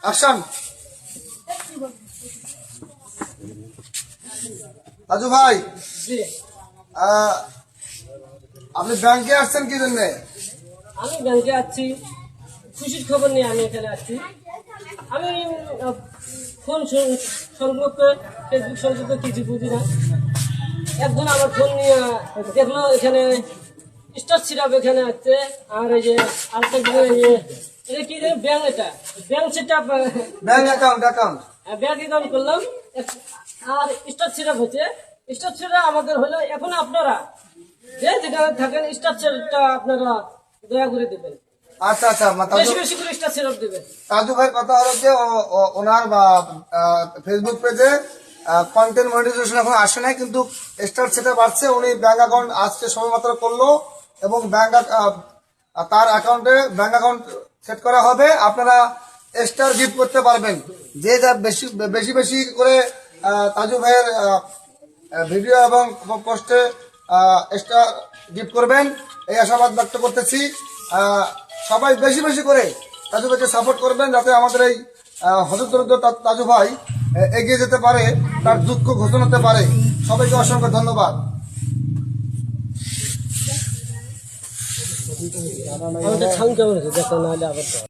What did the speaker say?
Action. Raju ভাই, জি, আপনি ব্যাংকে আসছেন কি জন্য? আমি ব্যাংকে আছি, খুশির খবর নিয়ে আমি এখানে আছি। আমি ফোন সংযুক্ত, ফেসবুক সংযুক্ত কিছু বুঝি না। একজন আমার ফোন নিয়ে দেখলো এখানে স্টার সিরাপ এখানে আছে, আর এই যে আরেকটা এটা কি ব্যাংক, এটা ব্যাংক সেটা ব্যাংক অ্যাকাউন্ট। ব্যাংক অ্যাকাউন্ট করলাম, আর স্টার সিরাপ হচ্ছে। স্টার সিরাপ আমাদের হলো, এখন আপনারা যে যেখানে থাকেন স্টার সিরাপটা আপনারা দয়া করে দেবেন, আচ্ছা আচ্ছা, বেশি বেশি করে স্টার সিরাপ দেবেন। তাজু ভাই কথা হলো যে ওনার ফেসবুক পেজে কন্টেন্ট মনিটাইজেশন এখন আসে নাই, কিন্তু স্টার সেটা বাড়ছে। উনি ব্যাংক অ্যাকাউন্ট আজকে সবেমাত্র করলো এবং তার অ্যাকাউন্টে ব্যাংক অ্যাকাউন্ট সেট করা হবে। আপনারা স্টার গিফট করতে পারবেন, যে যা বেশি বেশি বেশি করে তাজু ভাইয়ের ভিডিও এবং পোস্টে স্টার গিফট করবেন, এই আশাবাদ ব্যক্ত করতেছি। সবাই বেশি বেশি করে তাজু ভাইকে সাপোর্ট করবেন, যাতে আমাদের এই হতদরিদ্র তাজু ভাই এগিয়ে যেতে পারে, তার দুঃখ ঘোষণা হতে পারে। সবাইকে অসংখ্য ধন্যবাদ। আমাদের সাউন্ড কেমন আছে দেখো, নাহলে আবার